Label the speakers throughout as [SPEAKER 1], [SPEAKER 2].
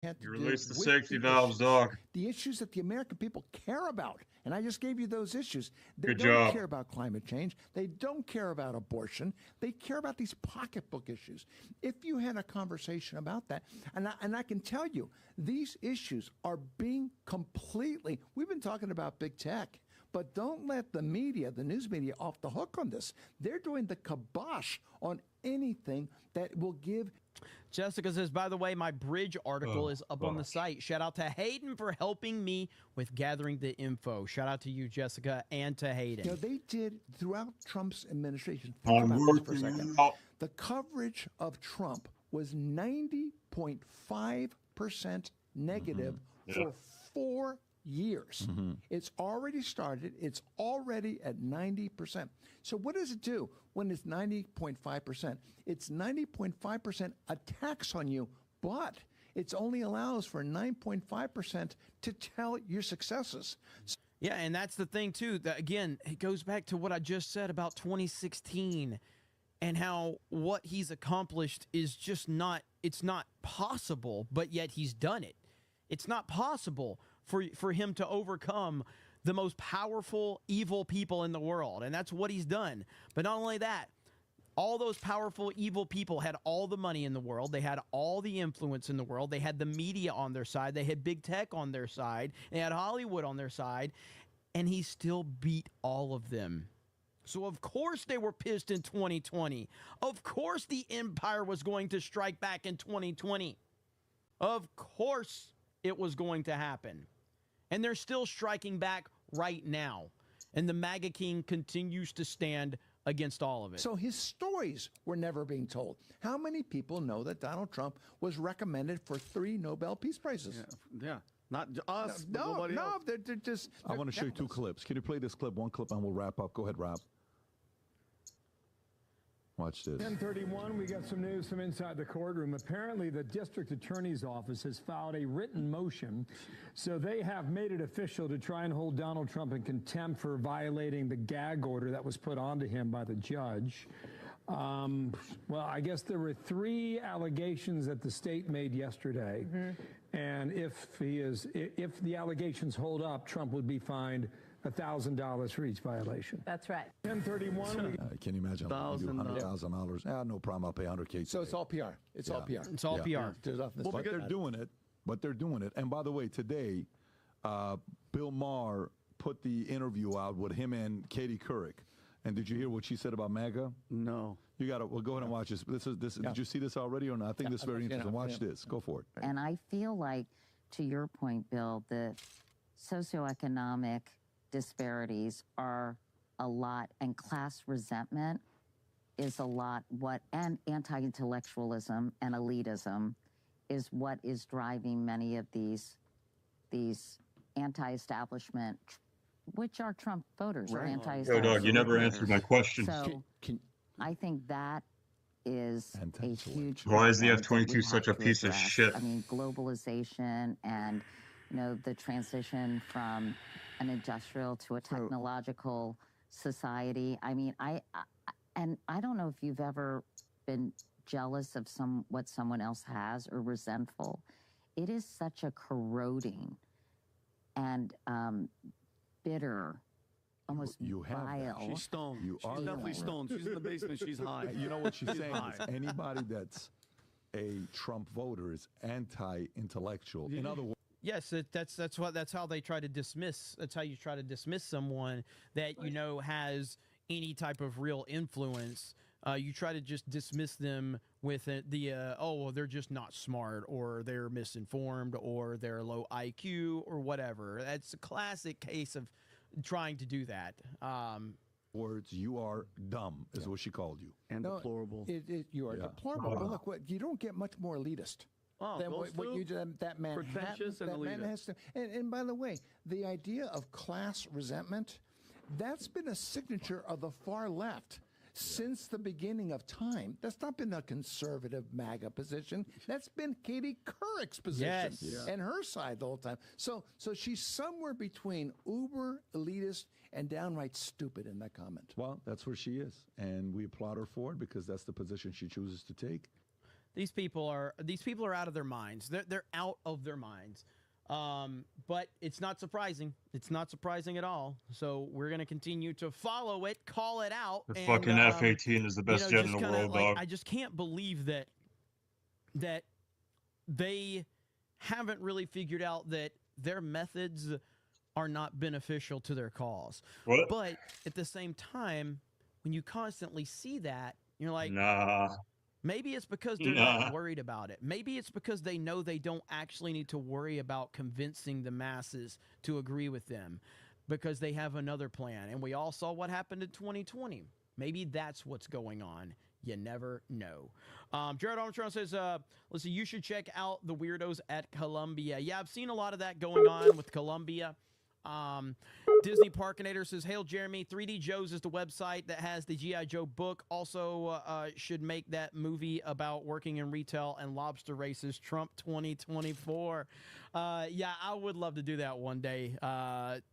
[SPEAKER 1] had to
[SPEAKER 2] You
[SPEAKER 1] do
[SPEAKER 2] release the
[SPEAKER 1] with
[SPEAKER 2] safety
[SPEAKER 1] the
[SPEAKER 2] valves,
[SPEAKER 1] issues,
[SPEAKER 2] dog.
[SPEAKER 1] the issues that the American people care about. And I just gave you those issues. They
[SPEAKER 2] Good
[SPEAKER 1] don't
[SPEAKER 2] job.
[SPEAKER 1] care about climate change. They don't care about abortion. They care about these pocketbook issues. If you had a conversation about that, and I can tell you, these issues are being completely, we've been talking about big tech. But don't let the media, the news media, off the hook on this. They're doing the kibosh on anything that will give.
[SPEAKER 3] Jessica says, by the way, my bridge article is up on the site. Shout out to Hayden for helping me with gathering the info. Shout out to you, Jessica, and to Hayden.
[SPEAKER 1] You know, they did throughout Trump's administration. Think
[SPEAKER 2] I'm
[SPEAKER 1] about this for a
[SPEAKER 2] working
[SPEAKER 1] second.
[SPEAKER 2] out.
[SPEAKER 1] The coverage of Trump was 90.5% negative for 4 years. It's already started. It's already at 90%. So what does it do when it's 90.5%? It's 90.5% attacks on you, but it only allows for 9.5% to tell your successes.
[SPEAKER 3] Yeah, and that's the thing, too. That, again, it goes back to what I just said about 2016 and how what he's accomplished is just not, it's not possible, but yet he's done it. It's not possible for him to overcome the most powerful, evil people in the world, and that's what he's done. But not only that, all those powerful, evil people had all the money in the world. They had all the influence in the world. They had the media on their side. They had big tech on their side. They had Hollywood on their side, and he still beat all of them. So, of course, they were pissed in 2020. Of course, the empire was going to strike back in 2020. Of course, it was going to happen. And they're still striking back right now. And the MAGA king continues to stand against all of it.
[SPEAKER 1] So his stories were never being told. How many people know that Donald Trump was recommended for 3 Nobel Peace Prizes?
[SPEAKER 4] Yeah. Not us, but nobody else.
[SPEAKER 1] They're just.
[SPEAKER 5] I want to show you 2 clips. Can you play this clip? One clip, and we'll wrap up. Go ahead, Rob. Watch this.
[SPEAKER 6] 10:31, we got some news from inside the courtroom. Apparently, the district attorney's office has filed a written motion, so they have made it official to try and hold Donald Trump in contempt for violating the gag order that was put onto him by the judge. Well, I guess there were 3 allegations that the state made yesterday, and if the allegations hold up, Trump would be fined $1,000 for each violation.
[SPEAKER 7] That's right.
[SPEAKER 6] 10:31.
[SPEAKER 5] Can you imagine? $100,000. No problem. I'll pay $100K.
[SPEAKER 1] So it's all PR. It's all PR.
[SPEAKER 3] It's all PR.
[SPEAKER 5] But they're doing it. But they're doing it. And by the way, today, Bill Maher put the interview out with him and Katie Couric. And did you hear what she said about MAGA?
[SPEAKER 4] No.
[SPEAKER 5] You got to. Well, go ahead and watch this. Did you see this already or not? I think this is very interesting. Watch this. Go for it.
[SPEAKER 8] And I feel like, to your point, Bill, the socioeconomic disparities are a lot, and class resentment is a lot. And anti-intellectualism and elitism is what is driving many of these anti-establishment, which are Trump voters, or anti-establishment.
[SPEAKER 2] Yo, dog, you never answered my question.
[SPEAKER 8] So I think that is a huge.
[SPEAKER 2] Why is the
[SPEAKER 8] problem that
[SPEAKER 2] F-22
[SPEAKER 8] we
[SPEAKER 2] such
[SPEAKER 8] have
[SPEAKER 2] a
[SPEAKER 8] to
[SPEAKER 2] piece of
[SPEAKER 8] address.
[SPEAKER 2] shit?
[SPEAKER 8] I mean, globalization and, the transition from an industrial to a technological society. I mean, I don't know if you've ever been jealous of what someone else has or resentful. It is such a corroding and bitter, almost
[SPEAKER 5] you have
[SPEAKER 8] vile.
[SPEAKER 5] that.
[SPEAKER 4] She's stoned.
[SPEAKER 5] You
[SPEAKER 4] She's definitely stoned. She's in the basement. She's high.
[SPEAKER 5] You know what she's saying
[SPEAKER 4] high.
[SPEAKER 5] is anybody that's a Trump voter is anti-intellectual. In other words.
[SPEAKER 3] Yes, that's how they try to dismiss. That's how you try to dismiss someone that has any type of real influence. You try to just dismiss them with they're just not smart, or they're misinformed, or they're low IQ, or whatever. That's a classic case of trying to do that.
[SPEAKER 5] Words, you are dumb, is what she called you.
[SPEAKER 4] And deplorable.
[SPEAKER 1] You are deplorable. But look, you don't get much more elitist. Than what you did, that man
[SPEAKER 4] pretentious and elitist.
[SPEAKER 1] Has to. And by the way, the idea of class resentment, that's been a signature of the far left since the beginning of time. That's not been a conservative MAGA position. That's been Katie Couric's position and her side the whole time. So she's somewhere between uber elitist and downright stupid in that comment.
[SPEAKER 5] Well, that's where she is, and we applaud her for it because that's the position she chooses to take.
[SPEAKER 3] these people are out of their minds. They're out of their minds. But it's not surprising. It's not surprising at all. So we're going to continue to follow it, call it out.
[SPEAKER 2] The
[SPEAKER 3] and,
[SPEAKER 2] fucking F-18 is the best jet in the world,
[SPEAKER 3] like,
[SPEAKER 2] dog.
[SPEAKER 3] I just can't believe that they haven't really figured out that their methods are not beneficial to their cause.
[SPEAKER 2] What?
[SPEAKER 3] But at the same time, when you constantly see that, you're like,
[SPEAKER 2] Nah.
[SPEAKER 3] maybe it's because they're not worried about it. Maybe it's because they know they don't actually need to worry about convincing the masses to agree with them because they have another plan. And we all saw what happened in 2020. Maybe that's what's going on. You never know. Jared Armstrong says, listen, you should check out the weirdos at Columbia. Yeah, I've seen a lot of that going on with Columbia. Disney Parkinator says, hail Jeremy, 3D Joe's is the website that has the G.I. Joe book. Also should make that movie about working in retail and lobster races, Trump 2024. Yeah, I would love to do that one day.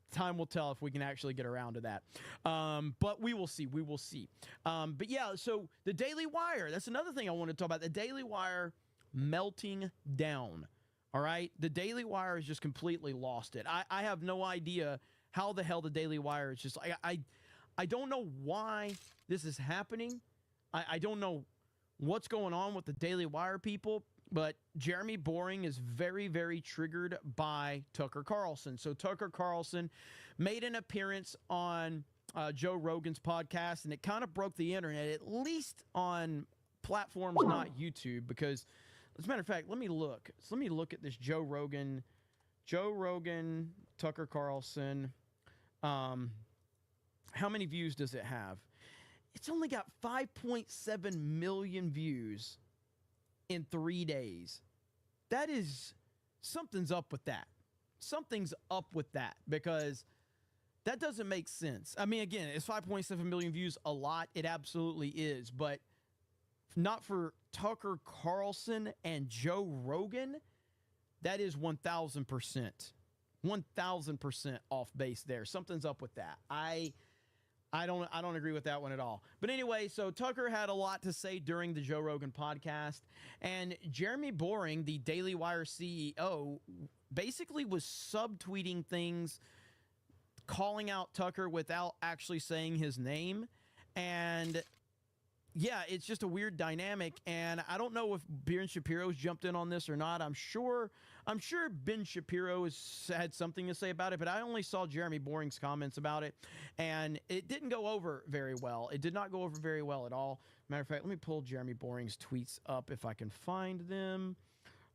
[SPEAKER 3] Time will tell if we can actually get around to that. But we will see. We will see. But yeah, so the Daily Wire, that's another thing I want to talk about. The Daily Wire melting down. All right? The Daily Wire has just completely lost it. I have no idea how the hell the Daily Wire is just... I don't know why this is happening. I don't know what's going on with the Daily Wire people, but Jeremy Boring is very, very triggered by Tucker Carlson. So Tucker Carlson made an appearance on Joe Rogan's podcast, and it kind of broke the internet, at least on platforms not YouTube, because... As a matter of fact, let me look. So let me look at this Joe Rogan, Tucker Carlson. How many views does it have? It's only got 5.7 million views in 3 days. That is, something's up with that. Something's up with that because that doesn't make sense. I mean, again, is 5.7 million views a lot? It absolutely is, but not for Tucker Carlson and Joe Rogan. That is 1,000%. 1,000% off base there. Something's up with that. I don't agree with that one at all. But anyway, so Tucker had a lot to say during the Joe Rogan podcast, and Jeremy Boring, the Daily Wire CEO, basically was subtweeting things, calling out Tucker without actually saying his name. And yeah, it's just a weird dynamic, and I don't know if Ben Shapiro's jumped in on this or not. I'm sure Ben Shapiro has had something to say about it, but I only saw Jeremy Boring's comments about it, and it didn't go over very well. It did not go over very well at all. Matter of fact, let me pull Jeremy Boring's tweets up if I can find them.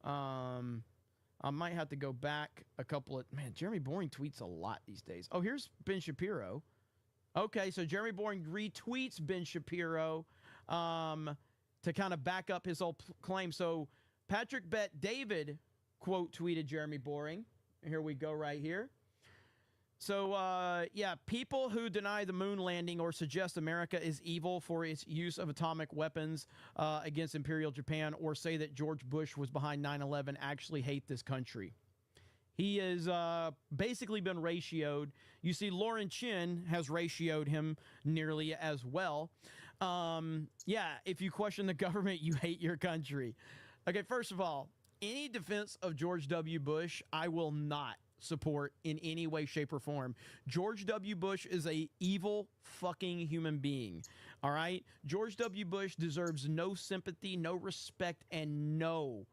[SPEAKER 3] I might have to go back a couple of... Man, Jeremy Boring tweets a lot these days. Oh, here's Ben Shapiro. Okay, so Jeremy Boring retweets Ben Shapiro to kind of back up his whole claim. So Patrick Bet David quote tweeted Jeremy Boring. Here we go right here. So, yeah, people who deny the moon landing or suggest America is evil for its use of atomic weapons against Imperial Japan or say that George Bush was behind 9/11 actually hate this country. He has basically been ratioed. You see, Lauren Chin has ratioed him nearly as well. Yeah, if you question the government, you hate your country. Okay, first of all, any defense of George W. Bush, I will not support in any way, shape, or form. George W. Bush is a evil fucking human being. All right? George W. Bush deserves no sympathy, no respect, and no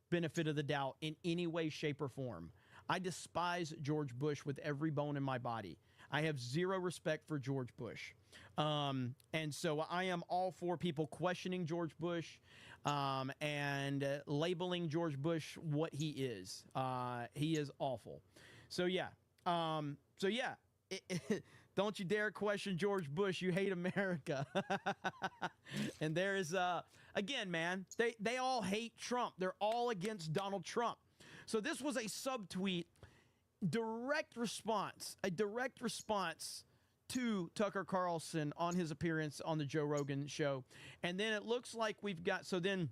[SPEAKER 3] benefit of the doubt in any way, shape, or form. I despise George Bush with every bone in my body. I have zero respect for George Bush. And so I am all for people questioning George Bush and labeling George Bush what he is. He is awful. So yeah. Don't you dare question George Bush. You hate America. And there is, again, man, they all hate Trump. They're all against Donald Trump. So this was a subtweet, a direct response to Tucker Carlson on his appearance on the Joe Rogan show. And then it looks like we've got, so then,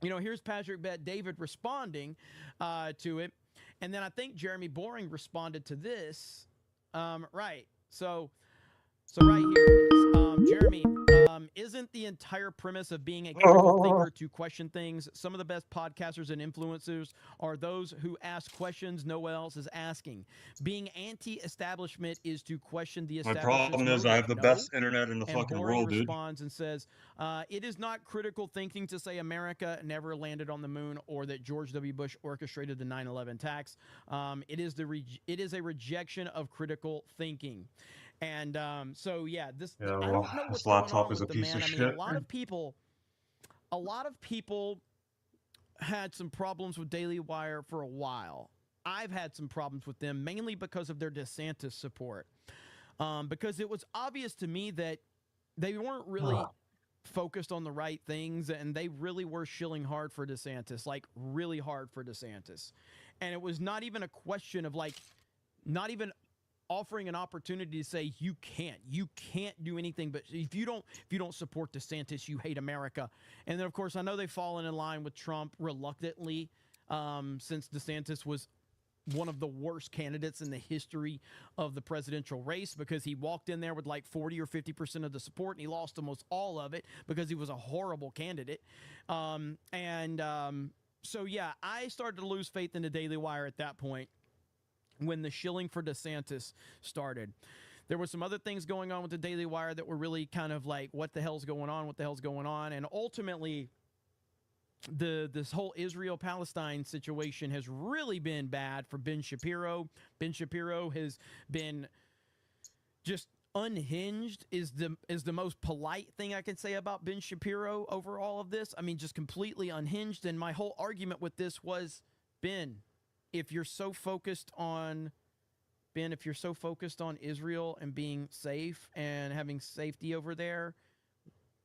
[SPEAKER 3] you know, here's Patrick Bet David responding to it. And then I think Jeremy Boring responded to this. Right. So right here it is. Jeremy, Isn't the entire premise of being a critical thinker to question things? Some of the best podcasters and influencers are those who ask questions no one else is asking. Being anti-establishment is to question the
[SPEAKER 2] My
[SPEAKER 3] establishment's
[SPEAKER 2] problem is
[SPEAKER 3] motive.
[SPEAKER 2] I have the
[SPEAKER 3] No.
[SPEAKER 2] best internet in the
[SPEAKER 3] And
[SPEAKER 2] fucking
[SPEAKER 3] Boring
[SPEAKER 2] world, dude.
[SPEAKER 3] responds and says, it is not critical thinking to say America never landed on the moon or that George W. Bush orchestrated the 9/11 attacks. It is a rejection of critical thinking. And so, yeah, I don't know what's
[SPEAKER 2] this
[SPEAKER 3] going
[SPEAKER 2] laptop
[SPEAKER 3] on
[SPEAKER 2] is
[SPEAKER 3] with
[SPEAKER 2] a
[SPEAKER 3] the
[SPEAKER 2] piece
[SPEAKER 3] man.
[SPEAKER 2] of
[SPEAKER 3] I mean,
[SPEAKER 2] shit.
[SPEAKER 3] a lot of people had some problems with Daily Wire for a while. I've had some problems with them, mainly because of their DeSantis support. Because it was obvious to me that they weren't really focused on the right things, and they really were shilling hard for DeSantis, like really hard for DeSantis. And it was not even a question of like, not even offering an opportunity to say you can't do anything, but if you don't support DeSantis, you hate America. And then of course I know they've fallen in line with Trump reluctantly, since DeSantis was one of the worst candidates in the history of the presidential race, because he walked in there with like 40 or 50% of the support and he lost almost all of it because he was a horrible candidate. So yeah, I started to lose faith in the Daily Wire at that point when the shilling for DeSantis started. There were some other things going on with the Daily Wire that were really kind of like, what the hell's going on? And ultimately, this whole Israel-Palestine situation has really been bad for Ben Shapiro. Ben Shapiro has been just unhinged, is the most polite thing I can say about Ben Shapiro over all of this. I mean, just completely unhinged. And my whole argument with this was, Ben, if you're so focused on Israel and being safe and having safety over there,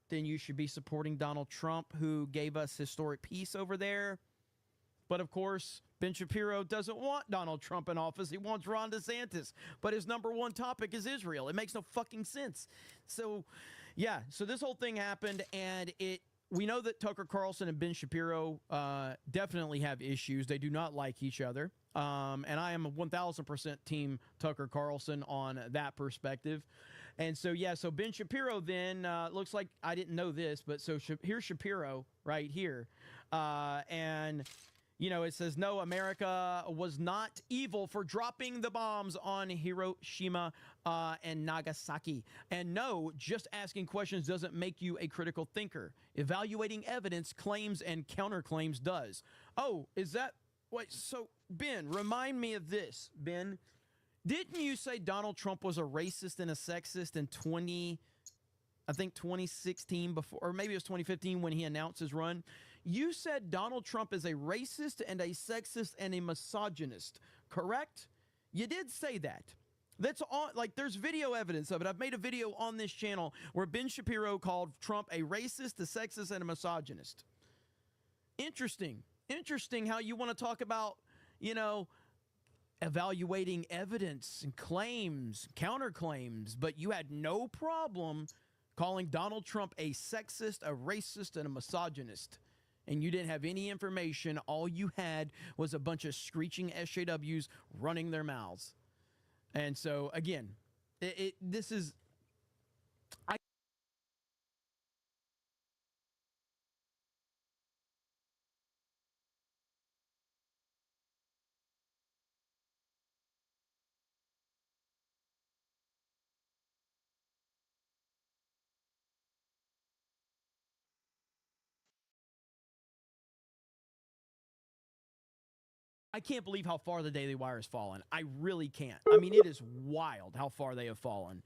[SPEAKER 3] then you should be supporting Donald Trump, who gave us historic peace over there. But of course, Ben Shapiro doesn't want Donald Trump in office. He wants Ron DeSantis. But his number one topic is Israel. It makes no fucking sense. So, yeah. So this whole thing happened, and we know that Tucker Carlson and Ben Shapiro definitely have issues. They do not like each other. And I am a 1,000% team Tucker Carlson on that perspective. And so, yeah, so Ben Shapiro then, looks like I didn't know this, but so here's Shapiro right here. And, you know, it says, no, America was not evil for dropping the bombs on Hiroshima and Nagasaki. And no, just asking questions doesn't make you a critical thinker. Evaluating evidence, claims, and counterclaims does. Oh, is that what? So, Ben, remind me of this, Ben. Didn't you say Donald Trump was a racist and a sexist in 2016 before, or maybe it was 2015 when he announced his run? You said Donald Trump is a racist and a sexist and a misogynist, correct? You did say that. That's on, like, there's video evidence of it. I've made a video on this channel where Ben Shapiro called Trump a racist, a sexist, and a misogynist. Interesting. Interesting how you want to talk about, you know, evaluating evidence and claims, counterclaims, but you had no problem calling Donald Trump a sexist, a racist, and a misogynist. And you didn't have any information. All you had was a bunch of screeching SJWs running their mouths. And so, again, this is... I can't believe how far the Daily Wire has fallen. I really can't. I mean, it is wild how far they have fallen.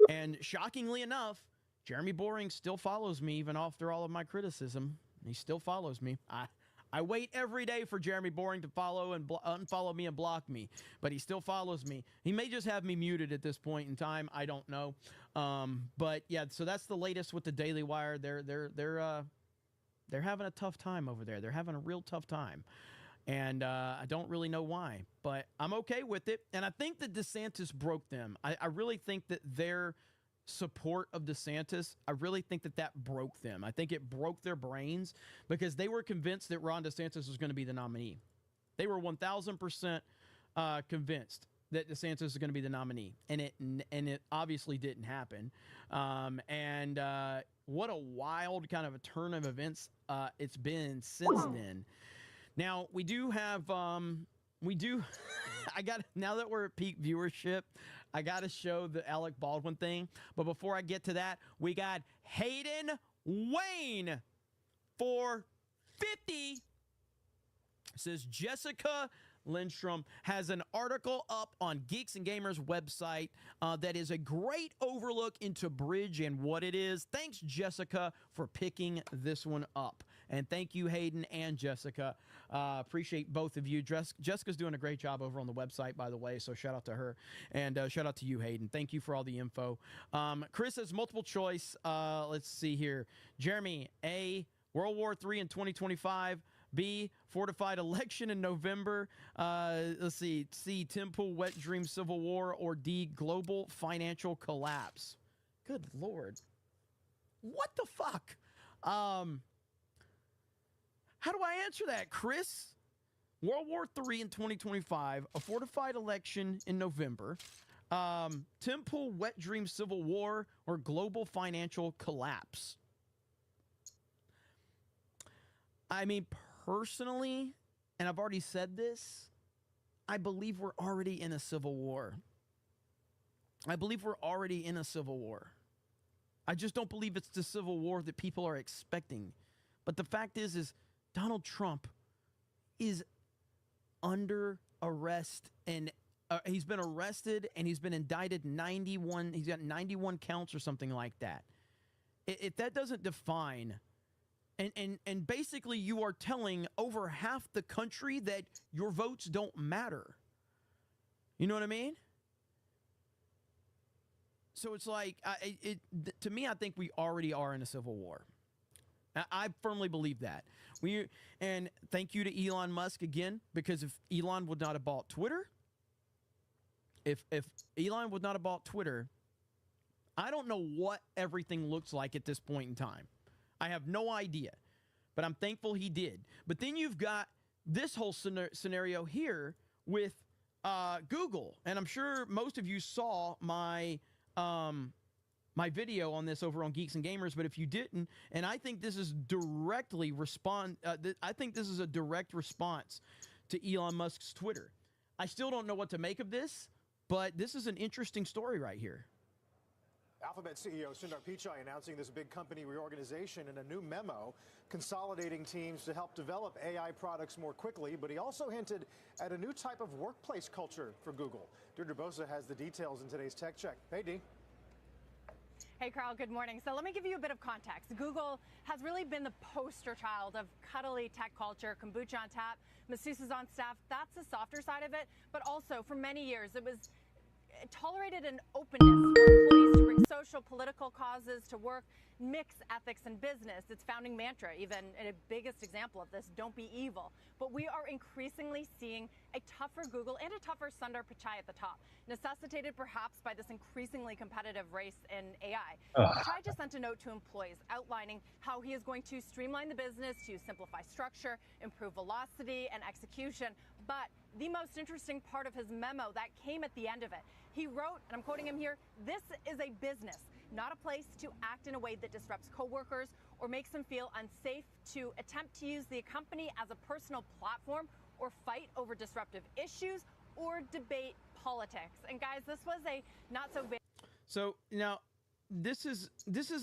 [SPEAKER 3] And shockingly enough, Jeremy Boring still follows me even after all of my criticism. He still follows me. I wait every day for Jeremy Boring to follow and unfollow me and block me, but he still follows me. He may just have me muted at this point in time. I don't know. But yeah, so that's the latest with the Daily Wire. They're having a tough time over there. They're having a real tough time. And I don't really know why, but I'm okay with it. And I think that DeSantis broke them. I really think that their support of DeSantis, I really think that that broke them. I think it broke their brains because they were convinced that Ron DeSantis was going to be the nominee. They were 1,000% convinced that DeSantis is going to be the nominee, and it obviously didn't happen. what a wild kind of a turn of events it's been since then. Now, we do have, now that we're at peak viewership, I got to show the Alec Baldwin thing. But before I get to that, we got Hayden Wayne for 50. Says Jessica Lindstrom has an article up on Geeks and Gamers website that is a great overlook into Bridge and what it is. Thanks, Jessica, for picking this one up. And thank you, Hayden and Jessica. Appreciate both of you. Jessica's doing a great job over on the website, by the way, so shout out to her. And shout out to you, Hayden. Thank you for all the info. Chris has multiple choice. Let's see here. Jeremy, A, World War III in 2025. B, fortified election in November. Let's see. C, Temple, Wet Dream, Civil War. Or D, global financial collapse. Good Lord. What the fuck? How do I answer that, Chris? World War III in 2025, a fortified election in November, Temple, Wet Dream, Civil War, or global financial collapse? I mean, personally, and I've already said this, I believe we're already in a civil war. I believe we're already in a civil war. I just don't believe it's the civil war that people are expecting. But the fact is Donald Trump is under arrest, and he's been arrested and he's been indicted 91. He's got 91 counts or something like that. If that doesn't define, and basically you are telling over half the country that your votes don't matter. You know what I mean? So it's like, to me, I think we already are in a civil war. I firmly believe that. And thank you to Elon Musk again, because if Elon would not have bought Twitter, if Elon would not have bought Twitter, I don't know what everything looks like at this point in time. I have no idea, but I'm thankful he did. But then you've got this whole scenario here with Google, and I'm sure most of you saw my my video on this over on Geeks and Gamers, but if you didn't, and I think this is directly I think this is a direct response to Elon Musk's Twitter. I still don't know what to make of this, but this is an interesting story right here.
[SPEAKER 7] Alphabet CEO Sundar Pichai announcing this big company reorganization in a new memo, consolidating teams to help develop AI products more quickly. But he also hinted at a new type of workplace culture for Google. Deirdre Bosa has the details in today's Tech Check. Hey, Dee.
[SPEAKER 9] Hey, Carl, good morning. So let me give you a bit of context. Google has really been the poster child of cuddly tech culture, kombucha on tap, masseuses on staff. That's the softer side of it. But also, for many years, it tolerated an openness for employees to bring social, political causes to work, mix ethics and business. Its founding mantra, even a biggest example of this, don't be evil. But we are increasingly seeing a tougher Google and a tougher Sundar Pichai at the top, necessitated perhaps by this increasingly competitive race in AI. Pichai just sent a note to employees outlining how he is going to streamline the business to simplify structure, improve velocity and execution. But the most interesting part of his memo that came at the end of it, he wrote, and I'm quoting him here, "This is a business, not a place to act in a way that disrupts coworkers or makes them feel unsafe, to attempt to use the company as a personal platform or fight over disruptive issues or debate politics." And guys, this was a not so big.
[SPEAKER 3] So now this is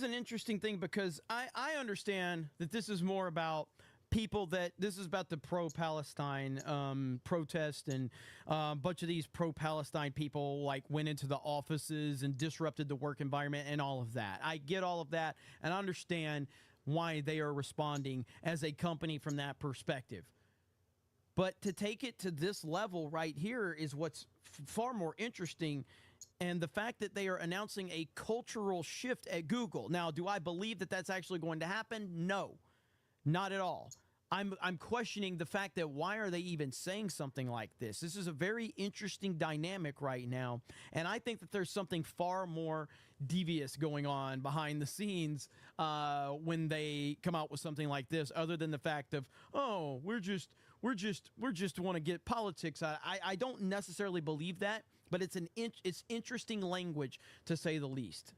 [SPEAKER 3] an interesting thing, because I understand that this is more about people, that this is about the pro-Palestine protest, and a bunch of these pro-Palestine people like went into the offices and disrupted the work environment and all of that. I get all of that, and I understand why they are responding as a company from that perspective. But to take it to this level right here is what's far more interesting, and the fact that they are announcing a cultural shift at Google. Now, do I believe that that's actually going to happen? No. Not at all. I'm questioning the fact that why are they even saying something like this? This is a very interesting dynamic right now, and I think that there's something far more devious going on behind the scenes when they come out with something like this, other than the fact of, oh, we're just want to get politics. I don't necessarily believe that, but it's interesting language, to say the least.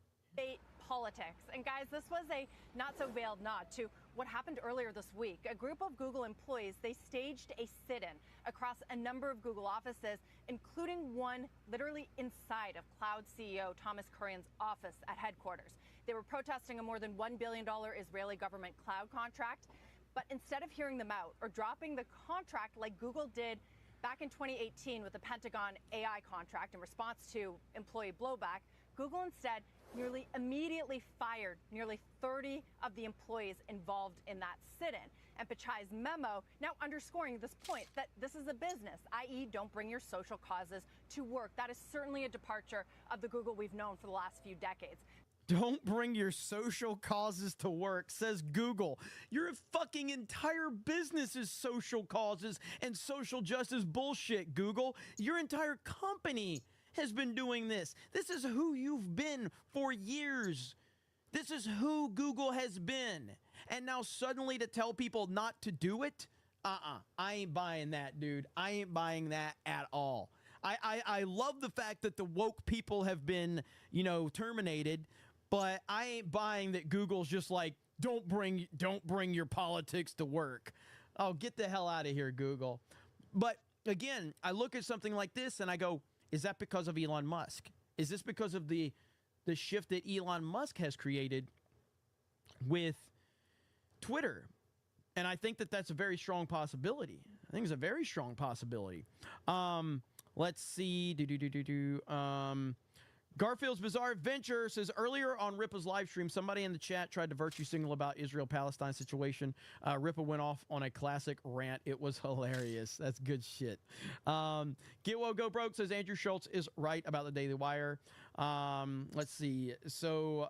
[SPEAKER 9] politics. And guys, this was a not so veiled nod to what happened earlier this week. A group of Google employees, they staged a sit-in across a number of Google offices, including one literally inside of Cloud CEO Thomas Kurian's office at headquarters. They were protesting a more than $1 billion Israeli government cloud contract. But instead of hearing them out or dropping the contract like Google did back in 2018 with the Pentagon AI contract in response to employee blowback, Google instead nearly immediately fired nearly 30 of the employees involved in that sit-in. And Pichai's memo now underscoring this point that this is a business, i.e. don't bring your social causes to work. That is certainly a departure of the Google we've known for the last few decades.
[SPEAKER 3] Don't bring your social causes to work, says Google. Your fucking entire business is social causes and social justice bullshit, Google. Your entire company has been doing this. This is who you've been for years. This is who Google has been. And now suddenly to tell people not to do it? I ain't buying that, dude. I ain't buying that at all. I love the fact that the woke people have been, terminated, but I ain't buying that Google's just like, don't bring your politics to work. Oh, get the hell out of here, Google. But again, I look at something like this and I go, is that because of Elon Musk? Is this because of the shift that Elon Musk has created with Twitter? And I think that that's a very strong possibility. I think it's a very strong possibility. Let's see. Garfield's Bizarre Adventure says, earlier on Ripa's live stream, somebody in the chat tried to virtue signal about Israel-Palestine situation. Ripa went off on a classic rant. It was hilarious. That's good shit. Get Well Go Broke says, Andrew Schultz is right about the Daily Wire. Let's see. So,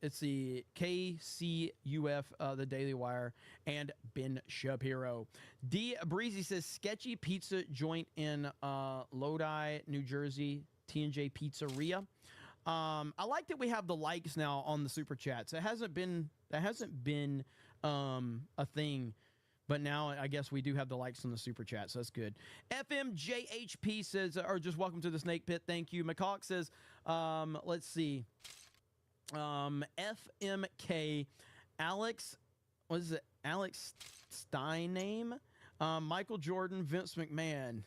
[SPEAKER 3] let's see. KCUF, the Daily Wire, and Ben Shapiro. D. Breezy says, sketchy pizza joint in Lodi, New Jersey. T&J Pizzeria. I like that we have the likes now on the super chats. That hasn't been a thing, but now I guess we do have the likes on the super chat, so that's good. FMJHP says, or just welcome to the Snake Pit. Thank you. McCawk says, let's see. FMK Alex, what is it? Alex Stein name? Michael Jordan, Vince McMahon.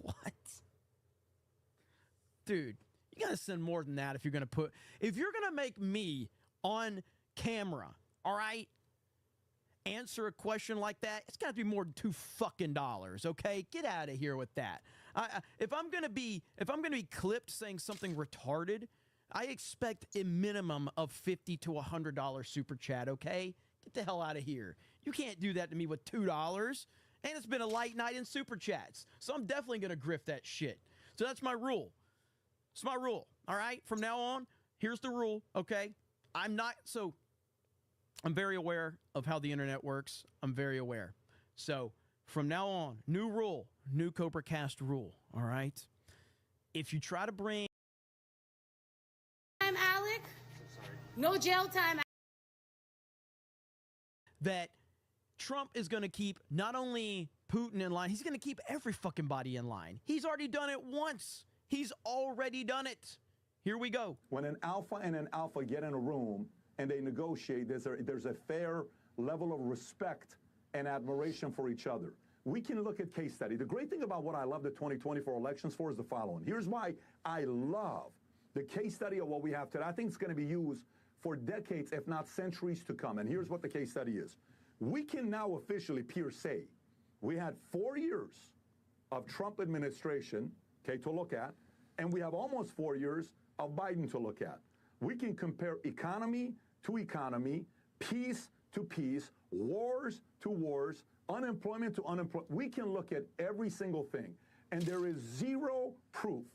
[SPEAKER 3] What? Dude, you gotta send more than that if you're gonna make me on camera, all right, answer a question like that. It's gotta be more than $2 okay? Get out of here with that. If I'm gonna be clipped saying something retarded, I expect a minimum of $50 to $100 super chat, okay? Get the hell out of here. You can't do that to me with $2. And it's been a light night in super chats, so I'm definitely gonna grift that shit. So that's my rule. It's my rule, all right? From now on, here's the rule, okay? I'm very aware of how the internet works. I'm very aware. So from now on, new rule, new Cobra Cast rule, all right? If you try to bring...
[SPEAKER 10] Time, Alec. No jail time.
[SPEAKER 3] That Trump is going to keep not only Putin in line, he's going to keep every fucking body in line. He's already done it once. He's already done it. Here we go.
[SPEAKER 5] When an alpha and an alpha get in a room and they negotiate, there's a fair level of respect and admiration for each other. We can look at case study. The great thing about what I love the 2024 elections for is the following. Here's why I love the case study of what we have today. I think it's going to be used for decades, if not centuries to come. And here's what the case study is. We can now officially, Pierre, say we had 4 years of Trump administration, okay, to look at, and we have almost 4 years of Biden to look at. We can compare economy to economy, peace to peace, wars to wars, unemployment to unemployment. We can look at every single thing. And there is zero proof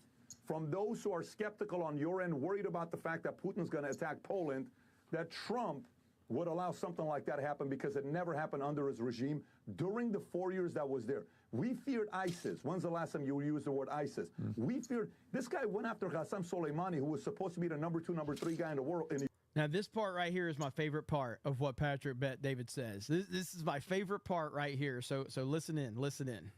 [SPEAKER 5] from those who are skeptical on your end, worried about the fact that Putin's going to attack Poland, that Trump would allow something like that to happen, because it never happened under his regime during the 4 years that was there. We feared ISIS. When's the last time you used the word ISIS? We feared, this guy went after Qasem Soleimani, who was supposed to be the number 2, number 3 guy in the world.
[SPEAKER 3] Now, this part right here is my favorite part of what Patrick Bet David says. This is my favorite part right here. So listen in.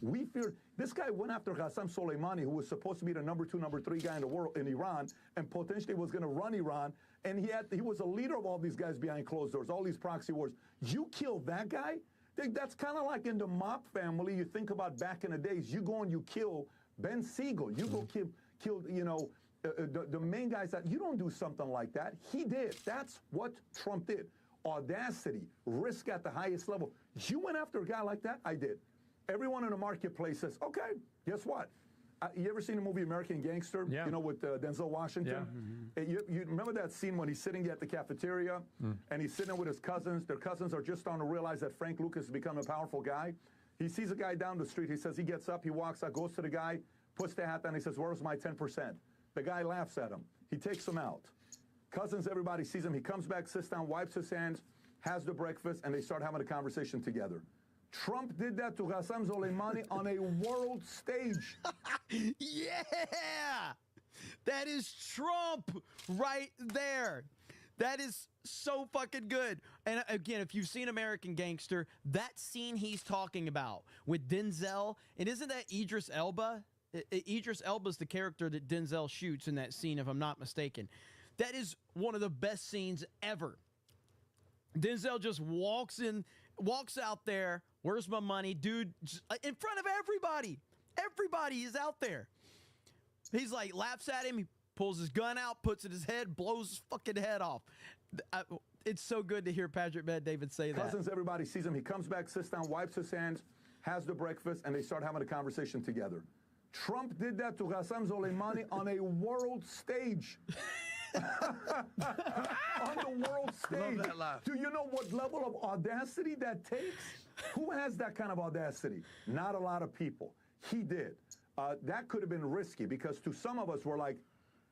[SPEAKER 5] We feared this guy went after Qasem Soleimani, who was supposed to be the number 2, number 3 guy in the world in Iran, and potentially was going to run Iran. And he was a leader of all these guys behind closed doors, all these proxy wars. You killed that guy? That's kind of like in the mob family. You think about back in the days, you go and you kill Ben Siegel. You go kill the main guys. That you don't do something like that. He did. That's what Trump did. Audacity, risk at the highest level. You went after a guy like that? I did. Everyone in the marketplace says, okay, guess what? You ever seen the movie American Gangster?
[SPEAKER 6] Yeah.
[SPEAKER 5] You know, with Denzel Washington?
[SPEAKER 6] Yeah.
[SPEAKER 5] You remember that scene when he's sitting at the cafeteria and he's sitting with his cousins? Their cousins are just starting to realize that Frank Lucas has become a powerful guy. He sees a guy down the street. He says, he gets up, he walks out, goes to the guy, puts the hat down, he says, where's my 10%? The guy laughs at him. He takes him out. Cousins, everybody sees him. He comes back, sits down, wipes his hands, has the breakfast, and they start having a conversation together. Trump did that to Qasem Soleimani on a world stage.
[SPEAKER 3] Yeah! That is Trump right there. That is so fucking good. And again, if you've seen American Gangster, that scene he's talking about with Denzel, and isn't that Idris Elba? Idris Elba's the character that Denzel shoots in that scene, if I'm not mistaken. That is one of the best scenes ever. Denzel just walks out there. Where's my money? Dude, in front of everybody. Everybody is out there. He's like, laughs at him. He pulls his gun out, puts it in his head, blows his fucking head off. It's so good to hear Patrick Bet-David say that.
[SPEAKER 5] Cousins, everybody sees him. He comes back, sits down, wipes his hands, has the breakfast, and they start having a conversation together. Trump did that to Qasem Soleimani on a world stage. On the world stage.
[SPEAKER 4] Love that laugh.
[SPEAKER 5] Do you know what level of audacity that takes? Who has that kind of audacity? Not a lot of people. He did. That could have been risky because to some of us, we're like,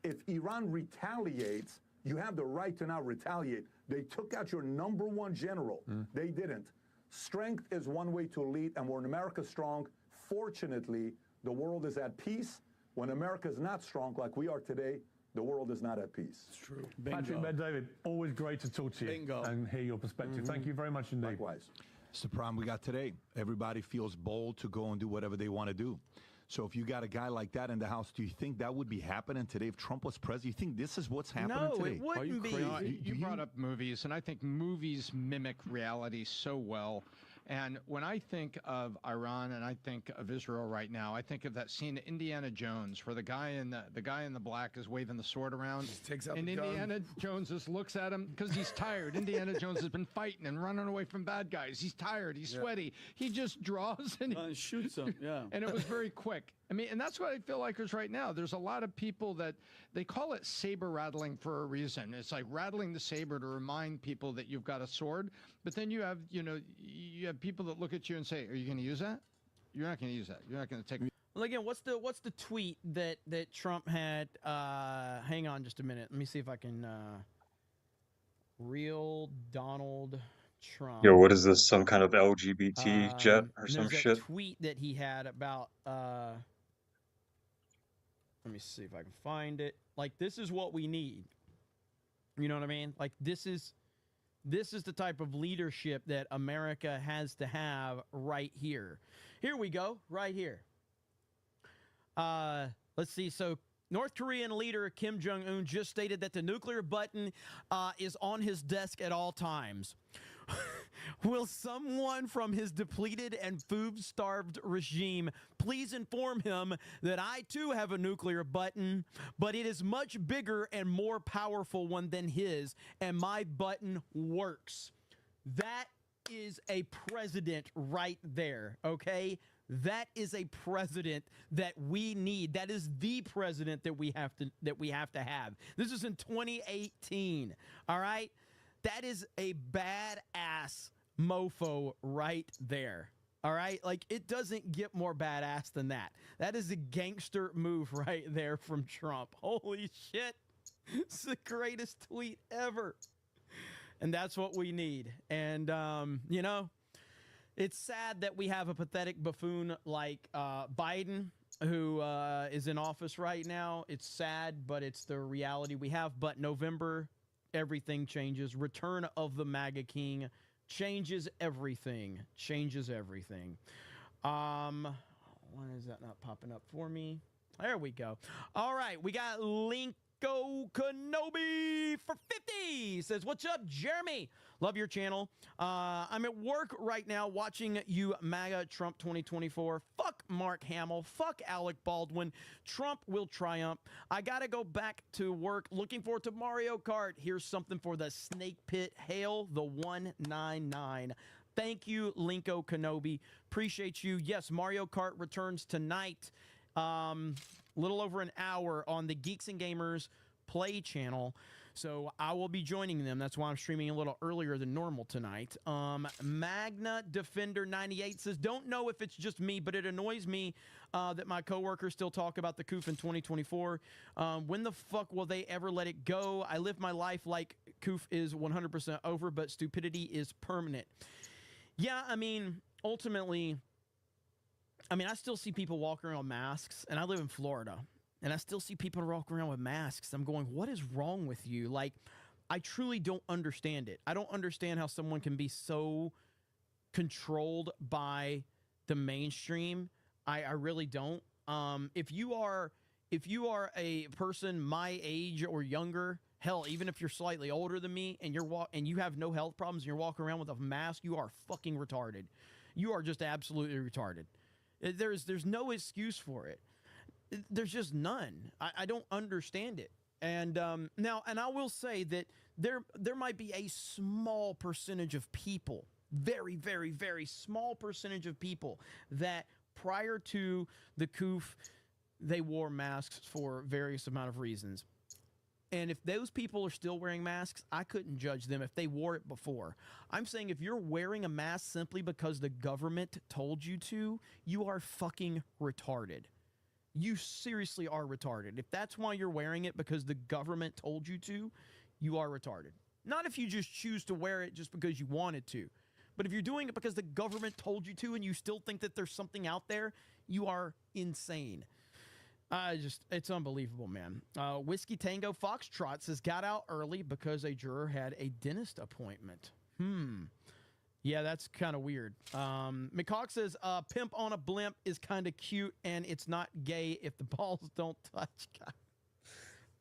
[SPEAKER 5] if Iran retaliates, you have the right to not retaliate. They took out your number 1 general. They didn't. Strength is one way to lead, and when America's strong, fortunately, the world is at peace. When America's not strong like we are today, the world is not at peace.
[SPEAKER 4] It's true.
[SPEAKER 6] Patrick Bet-David, always great to talk to you and hear your perspective. Thank you very much indeed.
[SPEAKER 5] Likewise.
[SPEAKER 11] It's the problem we got today. Everybody feels bold to go and do whatever they want to do. So if you got a guy like that in the House, do you think that would be happening today if Trump was president? You think this is what's happening today?
[SPEAKER 3] No, it wouldn't be.
[SPEAKER 12] You brought up movies, and I think movies mimic reality so well. And when I think of Iran and I think of Israel right now, I think of that scene in Indiana Jones where the guy in the black is waving the sword around.
[SPEAKER 4] Just takes out
[SPEAKER 12] and
[SPEAKER 4] the
[SPEAKER 12] Indiana
[SPEAKER 4] gun.
[SPEAKER 12] Jones just looks at him because he's tired. Indiana Jones has been fighting and running away from bad guys. He's tired. He's sweaty. He just draws and
[SPEAKER 4] shoots him. Yeah.
[SPEAKER 12] And it was very quick. I mean, and that's what I feel like is right now. There's a lot of people that they call it saber rattling for a reason. It's like rattling the saber to remind people that you've got a sword. But then you have people that look at you and say, "Are you going to use that? You're not going to use that. You're not going to take."
[SPEAKER 3] Well, again, what's the tweet that Trump had? Hang on just a minute. Let me see if I can. Real Donald Trump.
[SPEAKER 2] Yo, what is this? Some kind of LGBT jet or some
[SPEAKER 3] there's
[SPEAKER 2] shit?
[SPEAKER 3] a tweet that he had about. Let me see if I can find it. Like, this is what we need. You know what I mean? Like, this is the type of leadership that America has to have right here. Here we go, right here. Let's see. So North Korean leader Kim Jong-un just stated that the nuclear button is on his desk at all times. Will someone from his depleted and food-starved regime please inform him that I too have a nuclear button, but it is much bigger and more powerful one than his, and my button works. That is a president right there, okay? That is a president that we need. That is the president that we have to have. This is in 2018, all right? That is a badass mofo right there. All right? Like, it doesn't get more badass than that. That is a gangster move right there from Trump. Holy shit. It's the greatest tweet ever. And that's what we need. And, you know, it's sad that we have a pathetic buffoon like Biden who is in office right now. It's sad, but it's the reality we have. But November, everything changes. Return of the MAGA King changes everything. Changes everything. Why is that not popping up for me? There we go. All right, we got Linko Kenobi for 50. Says, what's up, Jeremy? Love your channel. I'm at work right now watching you MAGA Trump 2024. Fuck Mark Hamill. Fuck Alec Baldwin. Trump will triumph. I got to go back to work. Looking forward to Mario Kart. Here's something for the Snake Pit. Hail the 199. Thank you, Linko Kenobi. Appreciate you. Yes, Mario Kart returns tonight. Little over an hour on the Geeks and Gamers Play channel. So I will be joining them. That's why I'm streaming a little earlier than normal tonight. Magna Defender 98 says, don't know if it's just me, but it annoys me that my coworkers still talk about the COOF in 2024. When the fuck will they ever let it go? I live my life like COOF is 100% over, but stupidity is permanent. Yeah, I mean, ultimately, I still see people walking around with masks, and I live in Florida, and I still see people walking around with masks. I'm going, what is wrong with you? Like, I truly don't understand it. I don't understand how someone can be so controlled by the mainstream. I really don't. If you are a person my age or younger, hell, even if you're slightly older than me and you have no health problems and you're walking around with a mask, you are fucking retarded. You are just absolutely retarded. There's no excuse for it. There's just none. I don't understand it. And now, and I will say that there might be a small percentage of people, very, very, very small percentage of people that prior to the COOF, they wore masks for various amount of reasons. And if those people are still wearing masks, I couldn't judge them if they wore it before. I'm saying if you're wearing a mask simply because the government told you to, you are fucking retarded. You seriously are retarded. If that's why you're wearing it because the government told you to, you are retarded. Not if you just choose to wear it just because you wanted to. But if you're doing it because the government told you to and you still think that there's something out there, you are insane. It's unbelievable, man. Whiskey Tango Foxtrot says, got out early because a juror had a dentist appointment. Yeah, that's kind of weird. McCawk says, pimp on a blimp is kind of cute and it's not gay if the balls don't touch.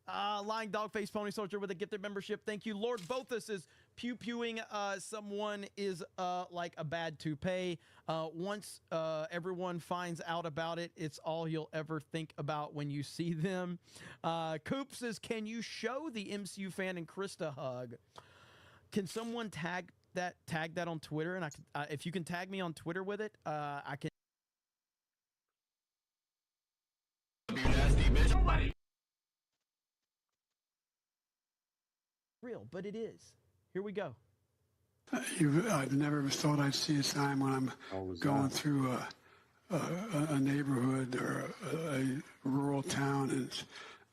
[SPEAKER 3] Lying Dogface Pony Soldier with a gifted membership. Thank you. Lord Bothus is pew-pewing someone is like a bad toupee. Once everyone finds out about it, it's all you'll ever think about when you see them. Coop says, can you show the MCU fan and Krista hug? Can someone tag that on Twitter? And I can, if you can tag me on Twitter with it, I can. Real, but it is. Here we go.
[SPEAKER 13] I've never thought I'd see a time when I'm going through a neighborhood or a rural town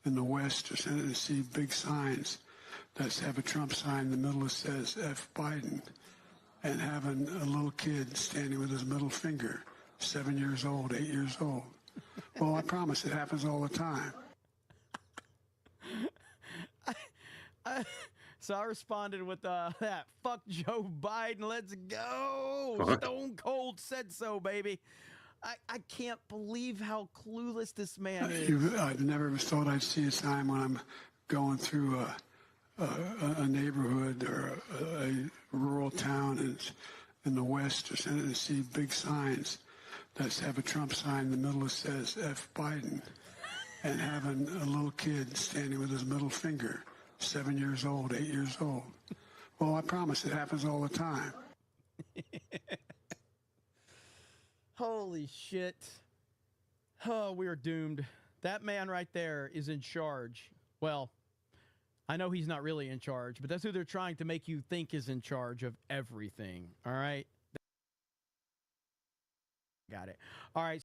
[SPEAKER 13] in the West or something and see big signs that have a Trump sign in the middle that says F. Biden, and having a little kid standing with his middle finger, 7 years old, 8 years old. Well, I promise it happens all the time.
[SPEAKER 3] So I responded with that, fuck Joe Biden, let's go. Stone Cold said so, baby. I can't believe how clueless this man is.
[SPEAKER 13] I've never thought I'd see a time when I'm going through a neighborhood or a rural town in the West or something and see big signs that have a Trump sign in the middle that says F. Biden, and having a little kid standing with his middle finger, 7 years old, 8 years old. Well, I promise it happens all the time.
[SPEAKER 3] Holy shit. Oh, we are doomed. That man right there is in charge. Well, I know he's not really in charge, but that's who they're trying to make you think is in charge of everything. All right? Got it. All right.